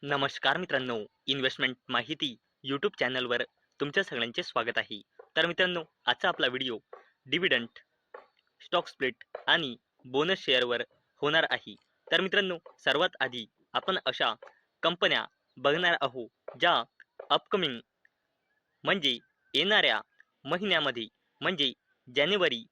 नमस्कार मित्रांनो, इन्व्हेस्टमेंट माहिती यूट्यूब चॅनलवर तुमच्या सगळ्यांचे स्वागत आहे. तर मित्रांनो, आजचा आपला व्हिडिओ डिव्हिडंड, स्टॉक स्प्लिट आणि बोनस शेअरवर होणार आहे. तर मित्रांनो, सर्वात आधी आपण अशा कंपन्या बघणार आहोत ज्या अपकमिंग म्हणजे येणाऱ्या महिन्यामध्ये म्हणजे जानेवारी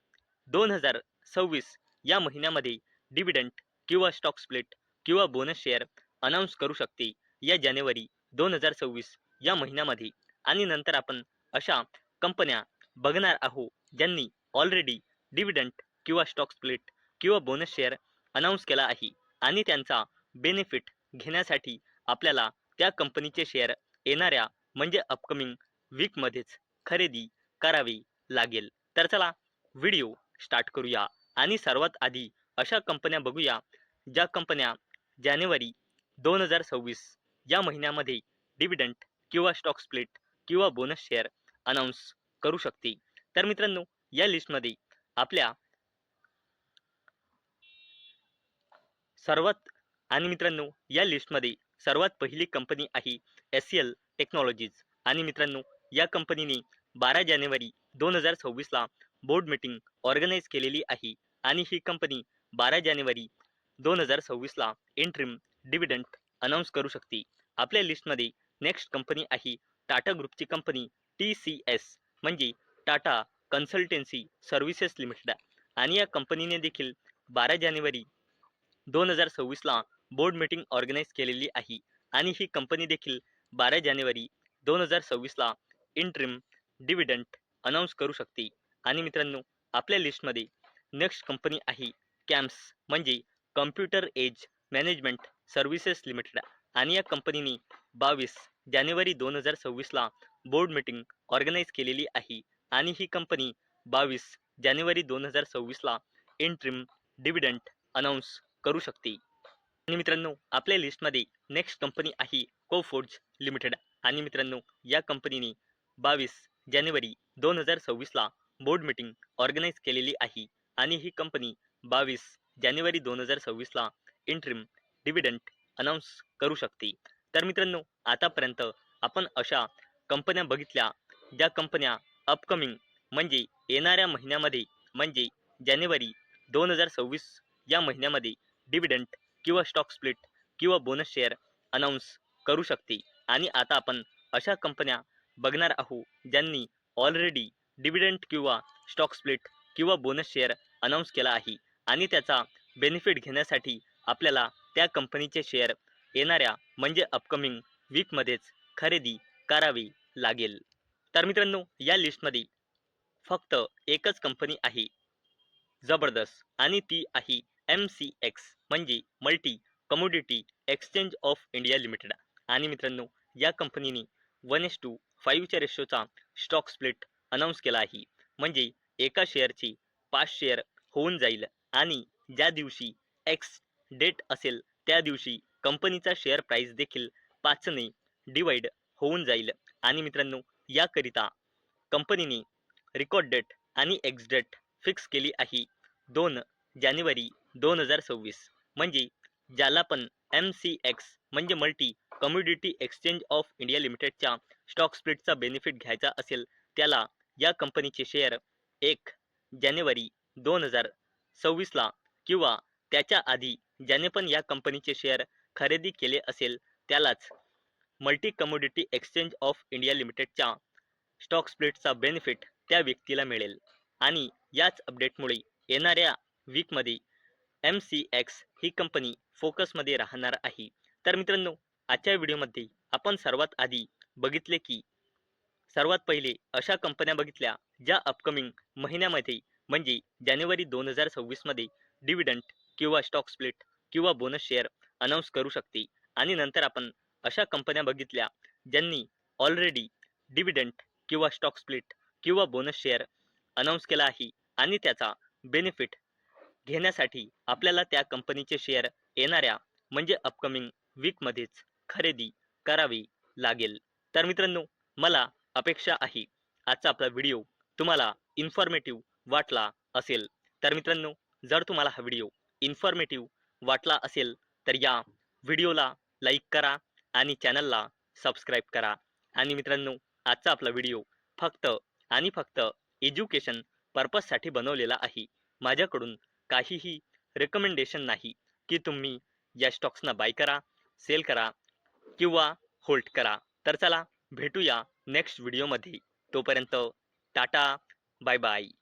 2026 या महिन्यामध्ये डिव्हिडंड किंवा स्टॉक स्प्लिट किंवा बोनस शेअर अनाऊन्स करू शकते या जानेवारी 2026 या महिन्यामध्ये. आणि नंतर आपण अशा कंपन्या बघणार आहोत ज्यांनी ऑलरेडी डिव्हिडंड किंवा स्टॉक स्प्लिट किंवा बोनस शेअर अनाऊन्स केला आहे आणि त्यांचा बेनिफिट घेण्यासाठी आपल्याला त्या कंपनीचे शेअर येणाऱ्या म्हणजे अपकमिंग वीकमध्येच खरेदी करावी लागेल. तर चला व्हिडिओ स्टार्ट करूया आणि सर्वात आधी अशा कंपन्या बघूया ज्या कंपन्या जानेवारी 2026 या महिन्यामध्ये डिव्हिडंड किंवा स्टॉक स्प्लिट किंवा बोनस शेअर अनाऊन्स करू शकते. तर मित्रांनो, या लिस्टमध्ये आपल्या सर्वात आणि मित्रांनो या लिस्टमध्ये सर्वात पहिली कंपनी आहे SCL टेक्नॉलॉजीज. आणि मित्रांनो, या कंपनीने 12 जानेवारी 2026 ला बोर्ड मीटिंग ऑर्गनाईज केलेली आहे आणि ही कंपनी 12 जानेवारी 2026 ला इंटरिम डिव्हिडंड अनाऊन्स करू शकते. आपल्या लिस्टमध्ये नेक्स्ट कंपनी आहे टाटा ग्रुपची कंपनी TCS म्हणजे टाटा कन्सल्टन्सी सर्व्हिसेस लिमिटेड. आणि या कंपनीने देखील 12 जानेवारी 2026 ला बोर्ड मीटिंग ऑर्गनाईज केलेली आहे आणि ही कंपनी देखील 12 जानेवारी 2026 ला इंटरिम डिव्हिडंड अनाऊन्स करू शकते. आणि मित्रांनो, आपल्या लिस्टमध्ये नेक्स्ट कंपनी आहे कॅम्स म्हणजे Computer Age Management Services Limited. आणि या कंपनीने 22 जानेवारी 2026 ला बोर्ड मीटिंग ऑर्गनाईज केलेली आहे आणि ही कंपनी 22 जानेवारी 2026 ला इंटरिम डिव्हिडंड अनाऊन्स करू शकते. आणि मित्रांनो, आपल्या लिस्टमध्ये नेक्स्ट कंपनी आहे कोफोर्ज लिमिटेड. आणि मित्रांनो, या कंपनीने 22 जानेवारी 2026 ला बोर्ड मीटिंग ऑर्गनाईज केलेली आहे आणि ही कंपनी 22 जानेवारी 2026 ला इंटरिम डिव्हिडंड अनाऊन्स करू शकते. तर मित्रांनो, आतापर्यंत आपण अशा कंपन्या बघितल्या ज्या कंपन्या अपकमिंग म्हणजे येणाऱ्या महिन्यामध्ये म्हणजे जानेवारी 2026 या महिन्यामध्ये डिव्हिडंड किंवा स्टॉक स्प्लिट किंवा बोनस शेअर अनाऊन्स करू शकते. आणि आता आपण अशा कंपन्या बघणार आहोत ज्यांनी ऑलरेडी डिव्हिडंड किंवा स्टॉक स्प्लिट किंवा बोनस शेअर अनाऊन्स केला आहे आणि त्याचा बेनिफिट घेण्यासाठी आपल्याला त्या कंपनीचे शेअर येणाऱ्या म्हणजे अपकमिंग वीकमध्येच खरेदी करावी लागेल. तर मित्रांनो, या लिस्टमध्ये फक्त एकच कंपनी आहे जबरदस्त आणि ती आहे MCX म्हणजे multi commodity exchange of India limited. आणि मित्रांनो, या कंपनीने 1:5 च्या रेशोचा स्टॉक स्प्लिट अनाऊन्स केला आहे म्हणजे एका शेअरची 5 शेअर होऊन जाईल आणि ज्या दिवशी एक्स डेट असेल त्या दिवशी कंपनीचा शेअर प्राइस देखील 5 ने डिवाइड होऊन जाईल. आणि मित्रांनो, याकरिता कंपनीने रेकॉर्ड डेट आणि एक्स डेट फिक्स केली आहे 2 जानेवारी 2026. म्हणजे ज्याला पण MCX म्हणजे multi commodity exchange of India लिमिटेडच्या स्टॉक स्प्लिटचा बेनिफिट घ्यायचा असेल त्याला या कंपनीचे शेअर 1 जानेवारी 2026 ला किंवा त्याच्या आधी ज्याने पण या कंपनीचे शेअर खरेदी केले असेल त्यालाच multi commodity exchange of India लिमिटेडच्या स्टॉक स्प्लिटचा बेनिफिट त्या व्यक्तीला मिळेल. आणि याच अपडेटमुळे येणाऱ्या वीकमध्ये MCX ही कंपनी फोकसमध्ये राहणार आहे. तर मित्रांनो, आजच्या व्हिडिओमध्ये आपण सर्वात आधी बघितले की सर्वात पहिले अशा कंपन्या बघितल्या ज्या अपकमिंग महिन्यामध्ये म्हणजे जानेवारी 2026 मध्ये डिव्हिडंड किंवा स्टॉक स्प्लिट किंवा बोनस शेअर अनाऊन्स करू शकते. आणि नंतर आपण अशा कंपन्या बघितल्या ज्यांनी ऑलरेडी डिव्हिडंड किंवा स्टॉक स्प्लिट किंवा बोनस शेअर अनाऊन्स केला आहे आणि त्याचा बेनिफिट घेण्यासाठी आपल्याला त्या कंपनीचे शेअर येणाऱ्या म्हणजे अपकमिंग वीकमध्येच खरेदी करावी लागेल. तर मित्रांनो, मला अपेक्षा आहे आजचा आपला व्हिडिओ तुम्हाला इन्फॉर्मेटिव्ह वाटला असेल. तर मित्रांनो, जर तुम्हाला हा व्हिडिओ इन्फॉर्मेटिव्ह वाटला असेल तर या व्हिडिओला लाईक करा आणि चॅनलला सबस्क्राईब करा. आणि मित्रांनो, आजचा आपला व्हिडिओ फक्त आणि फक्त एज्युकेशन पर्पजसाठी बनवलेला आहे. माझ्याकडून काहीही रेकमेंडेशन नाही की तुम्ही या स्टॉक्सना बाय करा, सेल करा किंवा होल्ड करा. तर चला भेटूया नेक्स्ट व्हिडिओमध्ये. तोपर्यंत टाटा, बाय बाय.